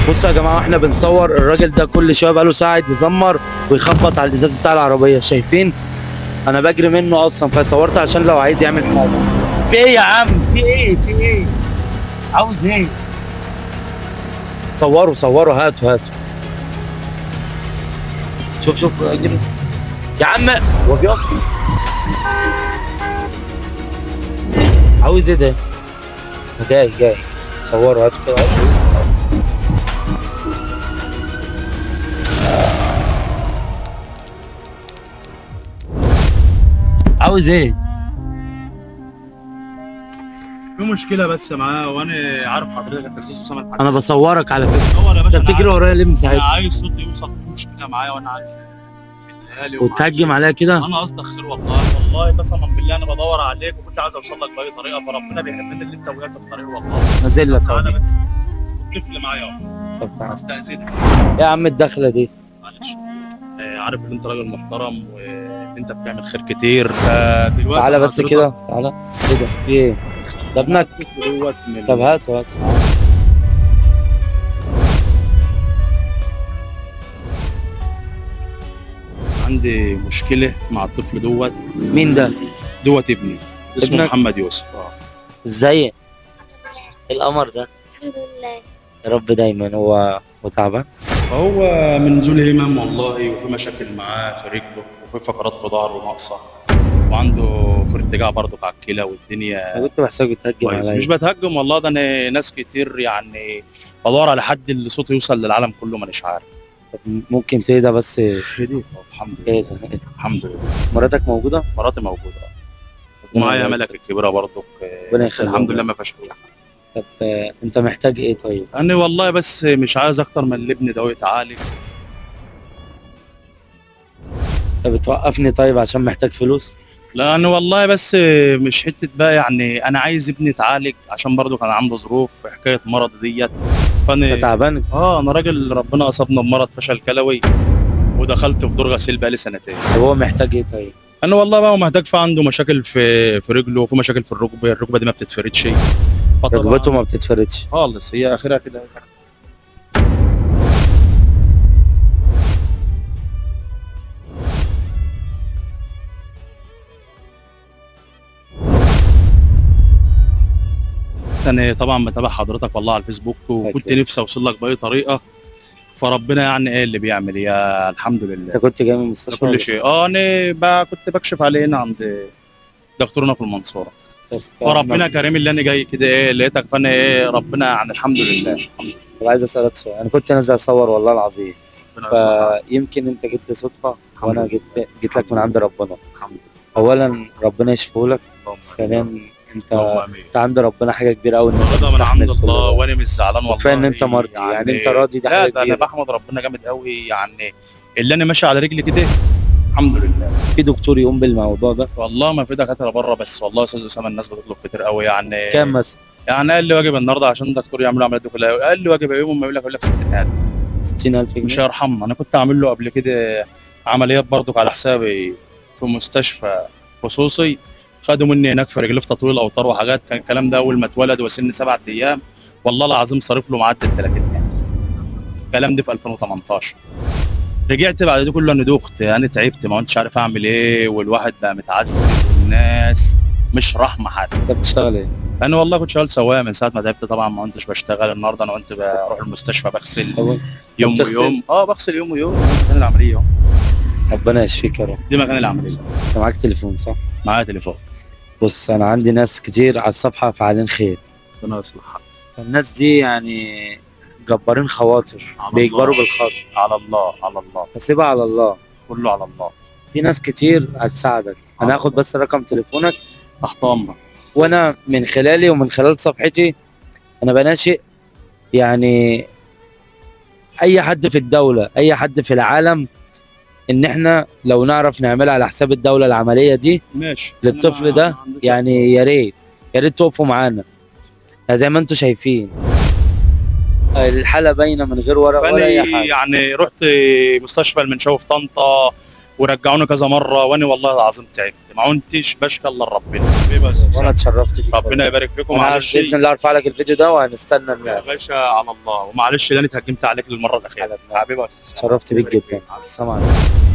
بصوا يا جماعه، احنا بنصور الراجل ده كل شويه بقاله ساعه يزمر ويخبط على الازاز بتاع العربيه. شايفين انا بجري منه اصلا، فصورت عشان لو عايز يعمل حاجه. في ايه يا عم؟ في ايه عاوز ايه؟ صوروا هاتوا. شوف اجري يا عم. هو بيقف. عاوز ايه ده؟ جاي صوروا هاتوا كده. عاوز ايه؟ في مشكلة بس معاه، وانا عارف حضرتك انت الاستاذ اسامه الحاج. انا بصورك على فكره. صور يا انت باشا. بتجري ورايا ليه من انا ساعتها؟ عايز صوتي يوصل، في مشكلة معايا وانا عايز احلها لي. وتهجم عليا كده؟ انا قصدي خير والله قسما بالله انا بدور عليك وكنت عايز اوصل لك باي طريقة، فربنا بيحبني اللي انت وقعت في طريق والله. نازل لك اهو. تعالى بس الطفل معايا اهو. طب تعالى. استاذنك ايه يا عم الدخله دي؟ معلش. عارف ان انت راجل محترم وانت بتعمل خير كتير، فدلوقتي تعالى بس كده، تعالى. ايه ده؟ في ايه؟ ده ابنك؟ طب هات. عندي مشكلة مع الطفل مين ده؟ ابني اسمه ابنك؟ محمد يوسف. ازاي؟ القمر ده؟ الحمد لله. يا رب دايما. هو تعبان؟ هو من ذو الهمم والله، وفي مشاكل معاه في رجله، وفي فقرات في ظهره ناقصة، وعنده في ارتجاع برضه على الكلى، والدنيا انا كنت بحسك بتهجم كويس. عليا. مش بتهجم والله، ده انا ناس كتير يعني بدور على حد اللي صوته يوصل للعالم كله، مانيش عارف. طب ممكن تهدى بس؟ هدي الحمد لله. ايه ده؟ الحمد لله. مراتك موجوده؟ مراتي موجودة، ومعايا ملك الكبيرة برضه. ربنا بس يخليها. الحمد لله ما فيهاش اي حاجة. طب انت محتاج ايه طيب؟ انا والله بس مش عايز اكتر من اللي ابني ده يتعالج. انت بتوقفني طيب عشان محتاج فلوس؟ لا انا والله بس مش حته بقى، يعني انا عايز ابني يتعالج عشان برضه كان عنده ظروف في حكايه مرض ديت. انت فانا تعبان؟ انا راجل ربنا اصابنا بمرض فشل كلوي، ودخلت في دور غسيل بقالي سنتين. طب هو محتاج ايه طيب؟ انا والله بقى محتاج، في عنده مشاكل في رجله، وفي مشاكل في الركبه دي ما بتتفردش. ركبته ما بتتفردش خالص، هي اخرها كده. انا طبعا متابع حضرتك والله على الفيسبوك، وكنت نفسي اوصل لك باي طريقه، فربنا يعني ايه اللي بيعمل، يا الحمد لله. انت كنت جاي من المستشفى؟ كل شيء. انا بقى كنت بكشف علينا عند دكتورنا في المنصوره، فربنا كريم اللي انا جاي كده لقيتك، فانا ربنا يعني الحمد لله. عايز اسالك سؤال. انا كنت نازل اصور والله العظيم، ربنا يصلحك. فيمكن انت جيت لي صدفه الحمد وانا لله. جيت لك من عند ربنا. الحمد لله. اولا ربنا يشفيه لك. اللهم ثانيا انت امين. عند ربنا حاجه كبيره قوي. رضا من عند الله، وانا مش زعلان والله. كفايه ان انت مرضي، يعني انت راضي، دي لا حاجه ده انا كبيره. بحمد ربنا جامد قوي، يعني اللي انا ماشي على رجلي كده الحمد لله. في دكتور يقوم بالموضوع ده؟ والله ما في دكاتره بره، بس والله يا استاذ اسامه الناس بتطلب كتير قوي يعني. كام مثلا؟ يعني اقل واجب النهارده عشان الدكتور يعمل عمليه دي كلها، اقل واجب يوم ما يقول لك 60000. 60000 جنيه؟ مش هيرحمنا. انا كنت عامل له قبل كده عمليات برضك على حسابي في مستشفى خصوصي، خدوا مني هناك في رجلي في تطويل الاوتار وحاجات. كان الكلام ده اول ما اتولد وسن 7 ايام، والله العظيم صارف له معدل 30000. الكلام ده في 2018. رجعت بعد ده كله انا دخت، انا تعبت، ما كنتش عارف اعمل ايه، والواحد بقى متعذب والناس مش رحمه حد. انت بتشتغل ايه؟ انا والله كنت شغال سواق من ساعه ما تعبت طبعا، ما كنتش بشتغل. النهارده انا كنت بروح المستشفى بغسل يوم بتغسل؟ ويوم. بغسل يوم ويوم. مكان العمليه اهو. ربنا يشفيك يا رب. دي مكان العمليه. انت معاك تليفون صح؟ معايا تليفون. بص، انا عندي ناس كتير على الصفحه فعالين خير. ربنا يصلحها. الناس دي يعني جبارين خواطر، على بيجبروا الله. بالخاطر. على الله على الله، فسيبها على الله. كله على الله. في ناس كتير هتساعدك. انا هاخد بس رقم تليفونك، تحت امرك. وانا من خلالي ومن خلال صفحتي انا بناشئ يعني اي حد في الدوله، اي حد في العالم، ان احنا لو نعرف نعملها على حساب الدوله العمليه دي ماشي. للطفل ده، يعني يا ريت تقفوا معانا. زي ما انتم شايفين الحاله باينه من غير ورق ولا اي فأنا حاجه. يعني رحت مستشفى المنشاوي في طنطا، ورجعوني كذا مره، وانا والله العظيم تعبت، ما كنتش بشكى الا لربنا. حبيبي بس وانا اتشرفت بيك. ربنا يبارك فيكم. انا معلش باذن الله ارفع لك الفيديو ده وهنستنى يا الناس. باشا على الله، ومعلش اللي انا اتهجمت عليك للمره الاخيره. حبيبي اتشرفت بيك جدا. السلام عليكم.